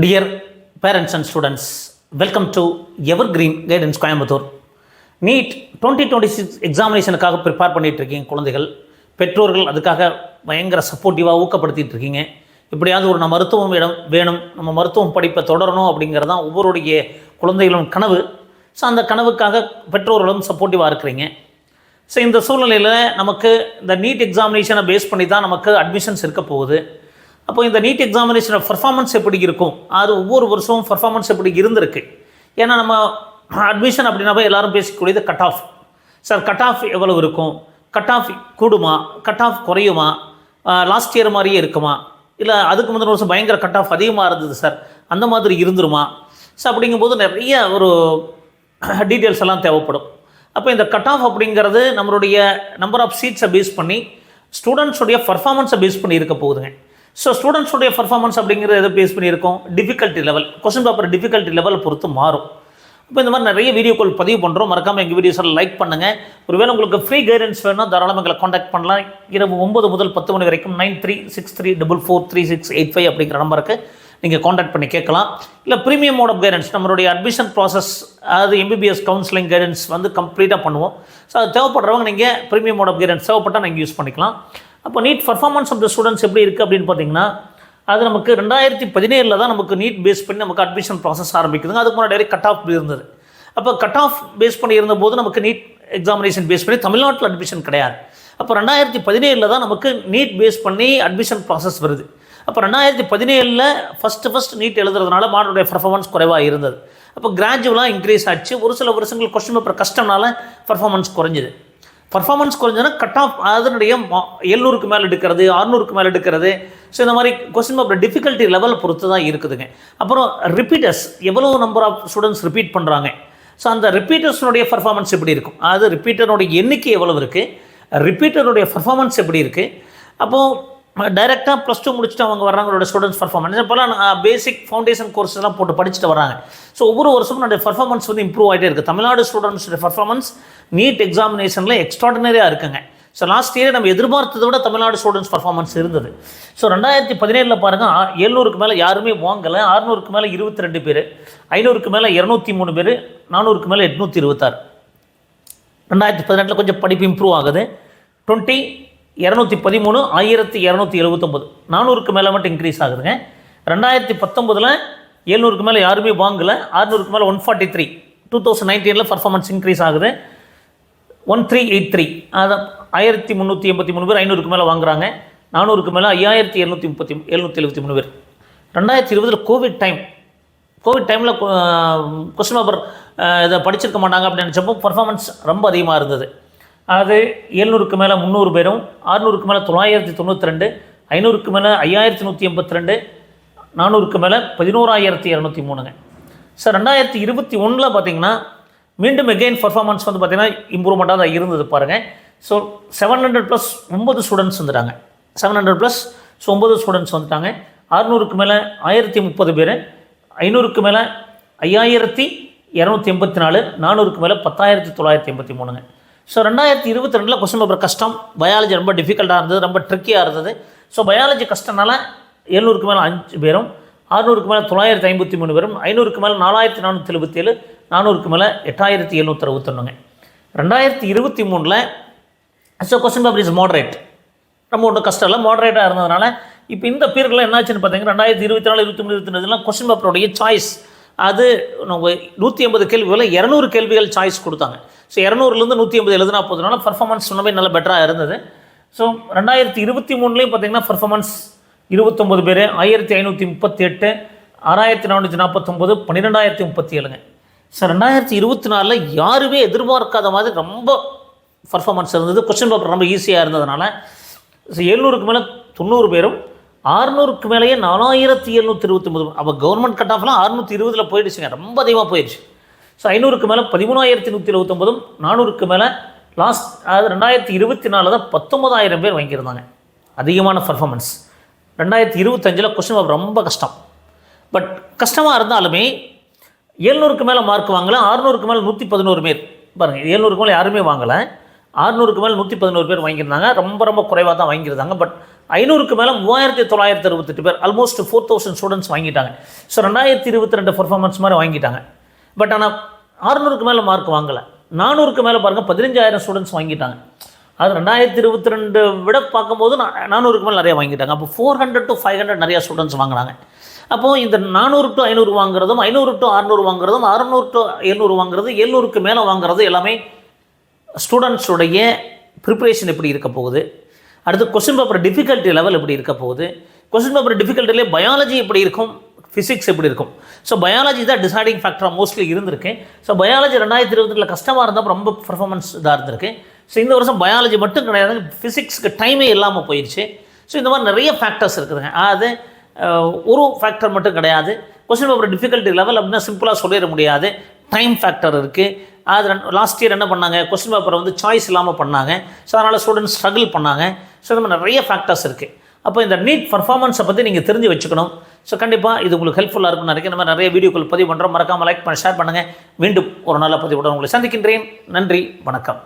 Dear parents and students, welcome to Evergreen Guidance Coimbatore. NEET 2026 எக்ஸாமினேஷனுக்காக prepare பண்ணிகிட்டு இருக்கீங்க குழந்தைகள், பெற்றோர்கள் அதுக்காக பயங்கர சப்போர்ட்டிவாக ஊக்கப்படுத்திகிட்டு இருக்கீங்க. இப்படியாவது ஒரு மருத்துவம் வேணும், நம்ம மருத்துவம் படிப்பை தொடரணும் அப்படிங்கிறது தான் ஒவ்வொருடைய குழந்தைகளும் கனவு. ஸோ அந்த கனவுக்காக பெற்றோர்களும் சப்போர்ட்டிவாக இருக்கிறீங்க. ஸோ இந்த சூழ்நிலையில் நமக்கு இந்த நீட் எக்ஸாமினேஷனை பேஸ் பண்ணி தான் நமக்கு அட்மிஷன்ஸ் இருக்க போகுது. அப்போ இந்த நீட் எக்ஸாமினேஷனோட பர்ஃபார்மன்ஸ் எப்படி இருக்கும், அது ஒவ்வொரு வருஷமும் பர்ஃபார்மன்ஸ் எப்படி இருந்திருக்கு. ஏன்னா நம்ம அட்மிஷன் அப்படின்னாவே எல்லோரும் பேசிக்கூடியது cut off. Sir cut off எவ்வளோ இருக்கும், கட் ஆஃப் கூடுமா, கட் ஆஃப் குறையுமா, லாஸ்ட் இயர் மாதிரியே இருக்குமா, இல்லை அதுக்கு முந்தின வருஷம் பயங்கர கட் ஆஃப் அதிகமாக இருந்தது சார், அந்த மாதிரி இருந்துருமா. ஸோ அப்படிங்கும்போது நிறைய ஒரு டீட்டெயில்ஸ் எல்லாம் தேவைப்படும். அப்போ இந்த கட் ஆஃப் அப்படிங்கிறது நம்மளுடைய நம்பர் ஆஃப் சீட்ஸை பேஸ் பண்ணி ஸ்டூடெண்ட்ஸுடைய பர்ஃபார்மன்ஸை பேஸ் பண்ணி இருக்க போகுதுங்க. ஸோ ஸ்டூடெண்ட்ஸுடைய பர்ஃபார்மன்ஸ் அப்படிங்கிறது எதை பேஸ் பண்ணியிருக்கோம், difficulty level, question paper difficulty level பொறுத்து மாறும். இப்போ இந்த மாதிரி நிறைய வீடியோக்கள் பதிவு பண்ணுறோம். மறக்காமல் எங்கள் வீடியோஸில் லைக் பண்ணுங்கள். ஒருவேளை உங்களுக்கு ஃப்ரீ கைடன்ஸ் வேணும்னா தாராளமாக எங்களை காண்டாக்ட் பண்ணலாம். இரவு 9 முதல் 10 மணி வரைக்கும் 9363443685 அப்படிங்கிற நம்பருக்கு நீங்கள் காண்டாக்ட் பண்ணி கேட்கலாம். இல்லை ப்ரீமியம் மோட் ஆஃப் கைடன்ஸ், நம்மளுடைய அட்மிஷன் ப்ராசஸ், அது எம்பிபிஎஸ் கவுன்சிலிங் கைடன்ஸ் கம்ப்ளீட்டாக பண்ணுவோம். ஸோ அது தேவைப்படுறவங்க நீங்கள் ப்ரீமியம் மோட் ஆஃப் கைடன்ஸ் தேவைப்பட்டால் நீங்கள் யூஸ் பண்ணிக்கலாம். அப்போ need performance of the students எப்படி இருக்குது அப்படின்னு பார்த்தீங்கன்னா, அது நமக்கு 2017 தான் நமக்கு நீட் பேஸ் பண்ணி நமக்கு அட்மிஷன் ப்ராசஸ் ஆரம்பிக்குதுங்க. அதுக்கு முன்னாடி டைரெக்ட் கட் ஆஃப் இருந்தது. அப்போ கட் ஆஃப் பேஸ் பண்ணி இருந்தபோது நமக்கு நீட் எக்ஸாமினேஷன் பேஸ் பண்ணி தமிழ்நாட்டில் அட்மிஷன் கிடையாது. அப்போ 2017 தான் நமக்கு நீட் பேஸ் பண்ணி அட்மிஷன் ப்ராசஸ் வருது. அப்போ 2017 ஃபஸ்ட்டு நீட் எழுதுறதுனால மாணவருடைய பர்ஃபார்மன்ஸ் குறைவாக இருந்தது. அப்போ கிராஜுவலாக இன்க்ரீஸ் ஆச்சு. ஒரு சில வருஷங்கள் கொஸ்டின் பேப்பர் கஷ்டம்னால பர்ஃபார்மன்ஸ் குறைஞ்சிது. பர்ஃபார்மன்ஸ் குறைஞ்சதுன்னா கட் ஆஃப் அதனுடைய 700க்கு மேலே எடுக்கிறது, 600க்கு மேலே எடுக்கிறது. ஸோ இந்த மாதிரி கொஸ்டின் பேப்பர் டிஃபிகல்ட்டி லெவல் பொறுத்து தான் இருக்குதுங்க. அப்புறம் ரிப்பீட்டர்ஸ், எவ்வளோ நம்பர் ஆஃப் ஸ்டூடெண்ட்ஸ் ரிப்பீட் பண்ணுறாங்க. ஸோ அந்த ரிப்பீட்டர்ஸுடைய பர்ஃபார்மன்ஸ் எப்படி இருக்கும், அது ரிப்பீட்டருடைய எண்ணிக்கை எவ்வளோ இருக்குது, ரிப்பீட்டருடைய பர்ஃபார்மன்ஸ் எப்படி இருக்குது. அப்போது டைரெக்டாக +2 முடிச்சுட்டு அவங்க வர்றாங்களோட ஸ்டூடெண்ட்ஸ் பர்ஃபார்மன்ஸ் இப்போலாம் பேசிக் ஃபவுண்டேஷன் கோர்ஸ்லாம் போட்டு படிச்சுட்டு வராங்க. ஸோ ஒவ்வொரு வருஷமும் என்னுடைய பர்ஃபார்மன்ஸ் இம்ப்ரூவ் ஆகிட்டே இருக்குது. தமிழ்நாடு ஸ்டூடெண்ட்ஸுடைய பர்ஃபார்மன்ஸ் நீட் எக்ஸாமினேஷனில் எக்ஸ்ட்ராடினரியாக இருக்குங்க. ஸோ லாஸ்ட் இயர் நம்ம எதிர்பார்த்ததை விட தமிழ்நாடு ஸ்டூடெண்ட்ஸ் பர்ஃபார்மன்ஸ் இருந்தது. ஸோ 2017 பாருங்கள், 700க்கு மேலே யாருமே வாங்கலை, 600க்கு மேலே 22 பேர், 500க்கு மேலே 203 பேர், 400க்கு மேலே 826. 2018 கொஞ்சம் படிப்பு இம்ப்ரூவ் ஆகுது. 213, 1279, 400க்கு மேலே மட்டும் இன்க்ரீஸ் ஆகுதுங்க. 2019 700க்கு மேலே யாருமே வாங்கலை, 600க்கு மேலே 143, 2019 பர்ஃபார்மன்ஸ் இன்க்ரீஸ் ஆகுது. 1383, அதான் 1383 பேர் 500க்கு மேலே வாங்குறாங்க. 400க்கு மேலே 5773 பேர். 2020 கோவிட் டைமில் கொஸ்டின் பேப்பர் இதை படிச்சிருக்க மாட்டாங்க அப்படின்னு நினச்சப்போ பர்ஃபார்மன்ஸ் ரொம்ப அதிகமாக இருந்தது. அது 700க்கு மேலே 300 பேரும், 600க்கு மேலே 992, 500க்கு மேலே 5182, 400க்கு மேலே 11203ங்க. சார் 2021 பார்த்தீங்கன்னா மீண்டும் எகெயின் பர்ஃபார்மன்ஸ் பார்த்தீங்கன்னா இம்ப்ரூவ்மெண்ட்டாக தான் இருந்தது பாருங்கள். ஸோ 700+ 9 ஸ்டூடெண்ட்ஸ் வந்துட்டாங்க. 700+ 9 ஸ்டூடெண்ட்ஸ் வந்துட்டாங்க. 600க்கு மேலே 1030 பேர், 500க்கு மேலே 5284, 400க்கு மேலே 10983ங்க. ஸோ 2022 கொஸ்டின் பேப்பர் கஷ்டம், பயாலஜி ரொம்ப டிஃபிகல்ட்டாக இருந்தது, ரொம்ப ட்ரிக்கியாக இருந்தது. ஸோ பயாலஜி கஷ்டம்னால 700க்கு மேலே 5 பேரும், 600க்கு மேலே 953 பேரும், 500க்கு மேலே 4477, 400க்கு மேலே 8761. 2023 so question paper is moderate, ரொம்ப ஒன்றும் கஷ்டம் இல்லை, மாடரேட்டாக இருந்ததுனால இப்போ இந்த பீரியடில் என்னாச்சுன்னு பார்த்தீங்கன்னா 2024, 2023, 2022 கொஸ்டின் பேப்பருடைய சாய்ஸ் அது 180 கேள்விகள் 200 கேள்விகள் சாய்ஸ் கொடுத்தாங்க. ஸோ 200லேருந்து 180 எழுதுனா போதுனால பர்ஃபார்மன்ஸ் சொன்னவே நல்ல பெட்டராக இருந்தது. ஸோ 2023 பார்த்தீங்கன்னா பர்ஃபார்மன்ஸ் 29 பேர், 1538, 6449, 12037ங்க. ஸோ 2024 யாருமே எதிர்பார்க்காத மாதிரி ரொம்ப பர்ஃபார்மன்ஸ் இருந்தது. கொஸ்டின் பேப்பர் ரொம்ப ஈஸியாக இருந்ததுனால 700க்கு மேலே 90 பேரும், 600க்கு மேலேயே 4729. அப்போ கவர்மெண்ட் கட் ஆஃப்லாம் 620 போயிடுச்சுங்க, ரொம்ப அதிகமாக போயிடுச்சு. ஸோ 500க்கு மேலே 13179, 400க்கு மேலே லாஸ்ட் அதாவது 2024 தான் 19000 பேர் வாங்கியிருந்தாங்க. அதிகமான பர்ஃபார்மன்ஸ். 2025 கொஸ்டின் பேப்பர் ரொம்ப கஷ்டம். பட் கஷ்டமாக இருந்தாலுமே 700க்கு மேலே மார்க் வாங்கலை, 600க்கு மேலே 111 பேர் பாருங்கள். 700க்கு மேலே யாருமே வாங்கலை, 600க்கு மேலே 111 பேர் வாங்கியிருந்தாங்க. ரொம்ப குறைவாக தான் வாங்கியிருந்தாங்க. பட் 500க்கு மேலே 3968 பேர், ஆல்மோஸ்ட் 4000 ஸ்டூடெண்ட்ஸ் வாங்கிட்டாங்க. ஸோ 2022 பர்ஃபார்மன்ஸ் மாதிரி வாங்கிட்டாங்க. பட் ஆனால் 600க்கு மேலே மார்க் வாங்கலை. 400க்கு மேலே பாருங்கள் 15000 ஸ்டூடெண்ட்ஸ் வாங்கிட்டாங்க. அது 2022 விட பார்க்கும்போது 400க்கு மேலே நிறையா வாங்கிட்டாங்க. அப்போ 400 to 500 நிறையா ஸ்டூடெண்ட்ஸ் வாங்கினாங்க. அப்போது இந்த 400 to 500 வாங்குறதும், 500 to 600 வாங்குறதும், 600 to 700 வாங்குறது, 700க்கு மேலே வாங்குறது எல்லாமே ஸ்டூடெண்ட்ஸுடைய ப்ரிப்ரேஷன் எப்படி இருக்க போகுது, அடுத்து கொஸ்டின் பேப்பர் டிஃபிகல்ட்டி லெவல் எப்படி இருக்க போகுது, கொஸ்டின் பேப்பர் டிஃபிகல்ட்டிலே பயாலஜி எப்படி இருக்கும், ஃபிசிக்ஸ் எப்படி இருக்கும். ஸோ பயாலஜி தான் டிசைடிங் ஃபேக்டராக மோஸ்ட்லி இருந்திருக்கு. ஸோ பயாலஜி 2022 கஷ்டமாக இருந்தால் ரொம்ப பர்ஃபார்மன்ஸ் இதாக இருந்திருக்கு. ஸோ இந்த வருஷம் பயாலஜி மட்டும் கிடையாது, ஃபிசிக்ஸ்க்கு டைமே இல்லாமல் போயிடுச்சு. ஸோ இந்த மாதிரி நிறைய ஃபேக்டர்ஸ் இருக்குதுங்க. அது ஒரு ஃபேக்டர் மட்டும் கிடையாது. கொஸ்டின் பேப்பர் டிஃபிகல்ட்டி லெவல் அப்படின்னா சிம்பிளாக சொல்லிட முடியாது. டைம் ஃபேக்டர் இருக்குது. அது லாஸ்ட் இயர் என்ன பண்ணாங்க, கொஸ்டின் பேப்பரை வந்து சாய்ஸ் இல்லாமல் பண்ணாங்க. ஸோ அதனால் ஸ்டூடெண்ட்ஸ் ஸ்ட்ரகிள் பண்ணாங்க. ஸோ இந்த மாதிரி நிறைய ஃபேக்டர்ஸ் இருக்குது. அப்போ இந்த நீட் பர்ஃபார்மன்ஸை பற்றி நீங்கள் தெரிஞ்சு வச்சுக்கணும். ஸோ கண்டிப்பாக இது உங்களுக்கு ஹெல்ப்ஃபுல்லாக இருக்கும்னு நினைக்கிறேன். இந்த மாதிரி நிறைய வீடியோக்கள் பதிவு பண்ணுறோம். மறக்காமல் லைக் பண்ண, ஷேர் பண்ணுங்கள். மீண்டும் ஒரு நல்ல பதிவுடன் உங்களை சந்திக்கின்றேன். நன்றி, வணக்கம்.